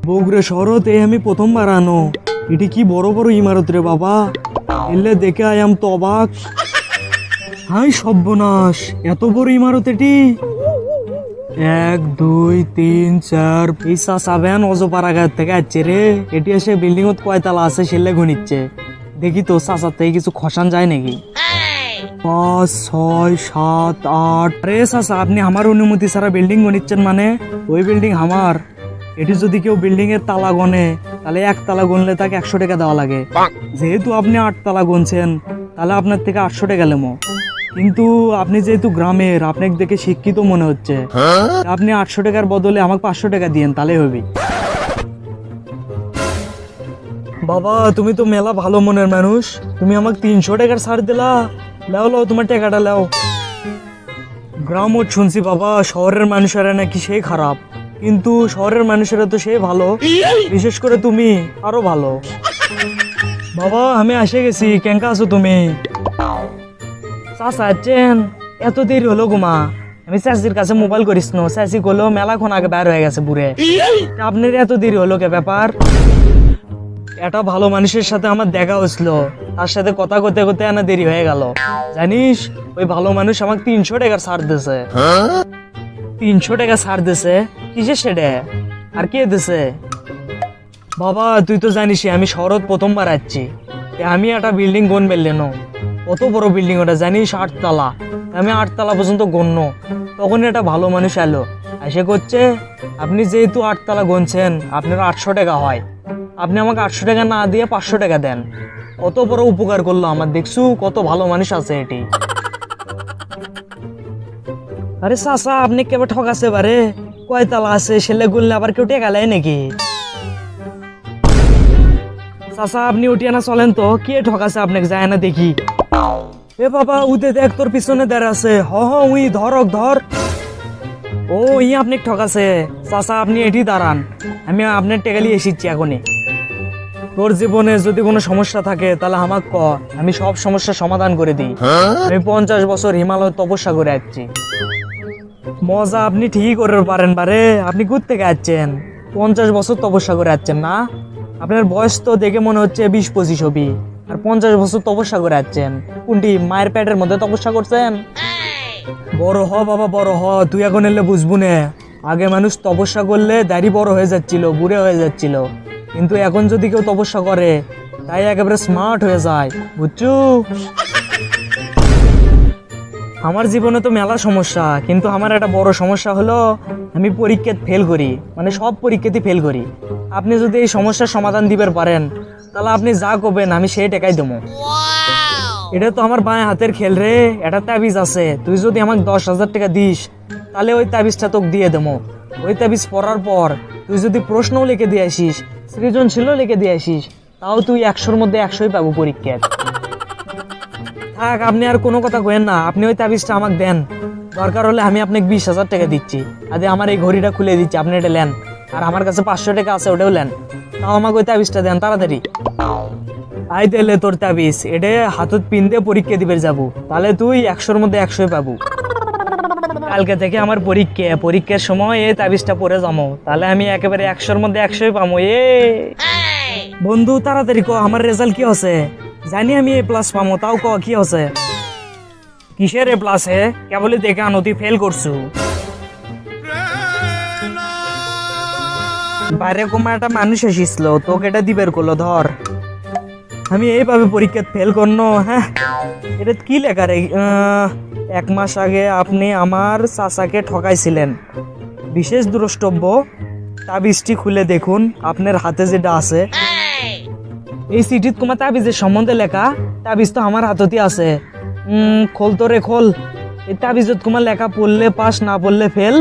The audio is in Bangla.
বগুড়া শহরতে আমি প্রথমবার আনো। এটি কি বড় বড় ইমারত রে বাবা, এলে দেখে আয়াম তো অবাক। হাই সর্বনাশ, এত বড় ইমারত এটি। 1 2 3 4 এই চাষাবেন অজপাড়াঘাট থেকে আসছে রে। এটি এসে বিল্ডিং কয়তলা আছে সেলে গণিচ্ছে। দেখি তো চাষার থেকে কিছু খসান যায় নাকি। 5 6 7 8। আরে চাষা, আপনি আমার অনুমতি ছাড়া বিল্ডিং গণিচ্ছেন মানে? ওই বিল্ডিং আমার। এটি যদি কেউ বিল্ডিং এর তালা গনে তাহলে 1 তালা গনলে তাকে 100 টাকা দেওয়া লাগে। যেহেতু আপনি 8 তালা গনছেন তাহলে আপনার থেকে 800 টাকা লেমো। কিন্তু আপনি যেহেতু গ্রামের, আপনাকে দেখে শিক্ষিত মনে হচ্ছে, আপনি 800 টাকার বদলে আমাকে 500 টাকা দিয়েন, তাহলে হবে। বাবা, তুমি তো মেলা ভালো মনের মানুষ, তুমি আমাকে 300 টাকার ছাড় দিলা। লাও লাও, তোমার টাকাটা লাও। গ্রামও শুনছি বাবা, শহরের মানুষেরা নাকি সেই খারাপ, কিন্তু শহরের মানুষেরা তো সেই ভালো। বিশেষ করে তুমি আরো ভালো। বাবা, আমি এসে গেছি, কেঙ্কা আছো তুমি? চাচা আছেন? এত দেরি হলো গুমা। আমি চাচির কাছে মোবাইল করিস না, চাচি করলো মেলাক্ষণ আগে বের হয়ে গেছে বুড়ে। আপনার এত দেরি হলো কে ব্যাপার? একটা ভালো মানুষের সাথে আমার দেখা হয়েছিল, তার সাথে কথা করতে করতে আনা দেরি হয়ে গেল। জানিস, ওই ভালো মানুষ আমাকে 300 টাকার ছাড় দিছে। 300 টাকা ছাড় দিছে? কিসের সেটা? আর কে দিছে? বাবা, তুই তো জানিস আমি শহরত প্রথমবার আসছি। আমি একটা বিল্ডিং গন বেললেন, কত বড় বিল্ডিং ওটা জানিস? 8 তলা। আমি 8 তলা পর্যন্ত গণ্য। তখন একটা ভালো মানুষ এলো, এসে করছে আপনি যেহেতু 8 তলা গনছেন আপনার 800 টাকা হয়, আপনি আমাকে 800 টাকা না দিয়ে 500 টাকা দেন। কত বড় উপকার করলো আমার, দেখছু কত ভালো মানুষ আছে এটি। আরে চাচা, আপনি কেবল ঠকাছে বারে? কয় তালা আছে সেলে গুললে আবার কেউ টেকা লাই নাকি? চাচা, আপনি উঠিয়ে না চলেন তো, কে ঠকাছে আপনাকে যায় না দেখি। এ বাবা, উদে দেখ, তোর পিছনে দাঁড়া আছে। হ হ, উই ধরক ধর। ও, ই আপনি ঠকাছে। চাচা, আপনি এটি দাঁড়ান, আমি আপনার টেকালি এসেছি এখনই। তোর জীবনে যদি কোনো সমস্যা থাকে তাহলে আমাকে ক, আমি সব সমস্যার সমাধান করে দিই। আমি 50 বছর হিমালয় তপস্যা করে আসছি। মজা আপনি ঠিকই করে পারেন বারে। আপনি ঘুরতে যাচ্ছেন, 50 বছর তপস্যা করে আসছেন না? আপনার বয়স তো দেখে মনে হচ্ছে 20-25 হবি, আর 50 বছর তপস্যা করে আসছেন। কোনটি মায়ের পেটের মধ্যে তপস্যা করছেন? বড় হ বাবা, বড় হ। তুই এখন এলে বুঝবো না। আগে মানুষ তপস্যা করলে দাড়ি বড় হয়ে যাচ্ছিল, বুড়ে হয়ে যাচ্ছিল, কিন্তু এখন যদি কেউ তপস্যা করে তাই একেবারে স্মার্ট হয়ে যায়, বুঝছো? আমার জীবনে তো মেলা সমস্যা, কিন্তু আমার একটা বড় সমস্যা হলো আমি পরীক্ষায় ফেল করি, মানে সব পরীক্ষাতেই ফেল করি। আপনি যদি এই সমস্যার সমাধান দিতে পারেন তাহলে আপনি যা করবেন আমি সেই টাকাই দেবো। এটা তো আমার বাঁ হাতের খেল রে। একটা তাবিজ আছে, তুই যদি আমাকে 10,000 টাকা দিস তাহলে ওই তাবিজটা তোকে দিয়ে দেবো। ওই তাবিজ পড়ার পর তুই যদি প্রশ্নও লিখে দিয়ে আসিস, সৃজনশীলও লিখে দিয়ে আসিস, তাও তুই 100-র মধ্যে 100ই পাবো পরীক্ষায়। থাক, আপনি আর কোনো কথা কইেন না, আপনি ওই তাবিজটা আমাকে দেন। দরকার হলে আমি আপনাকে 20,000 টাকা দিচ্ছি। আরে আমার এই ঘড়িটা খুলে দিচ্ছি, আপনি এটা নেন। আর আমার কাছে 500 টাকা আছে, ওটাও নেন। তাও আমাকে ওই তাবিজটা দেন তাড়াতাড়ি। আই দিলে তোর তাবিজ, এটা হাতত পিন দিয়ে পরীক্ষা দিবে যাবো, তাহলে তুই 100-র মধ্যে 100ই পাবো। কালকে থেকে আমার পরীক্ষার সময় এই তাবিজটা পরে যাবো, তাহলে আমি একেবারে 100-র মধ্যে 100ই পাবো। বন্ধু, তাড়াতাড়ি ক, আমার রেজাল্ট কি আছে? জানি আমি A+ পাবো, তাও ক কি আছে? কিসের A+? কেবলই দেখে আনো, তুই ফেল করছু। বাইরে কোমা একটা মানুষ এসেছিল, তোকে এটা দিবের করলো, ধর। আমি এইভাবে পরীক্ষা ফেল করনো? হ্যাঁ, এটা কি লেখা রে? 1 মাস আগে আপনি আমার চাচাকে ঠকাইছিলেন। বিশেষ দ্রষ্টব্য, তাবিজটি খুলে দেখুন আপনার হাতে যেটা আছে। এই চিঠিত তোমার তাবিজের সম্বন্ধে লেখা। তাবিজ তো আমার হাততে আছে। খোল তো রে, খোল। এই তাবিজত তোমার লেখা, পড়লে পাস, না পড়লে ফেল।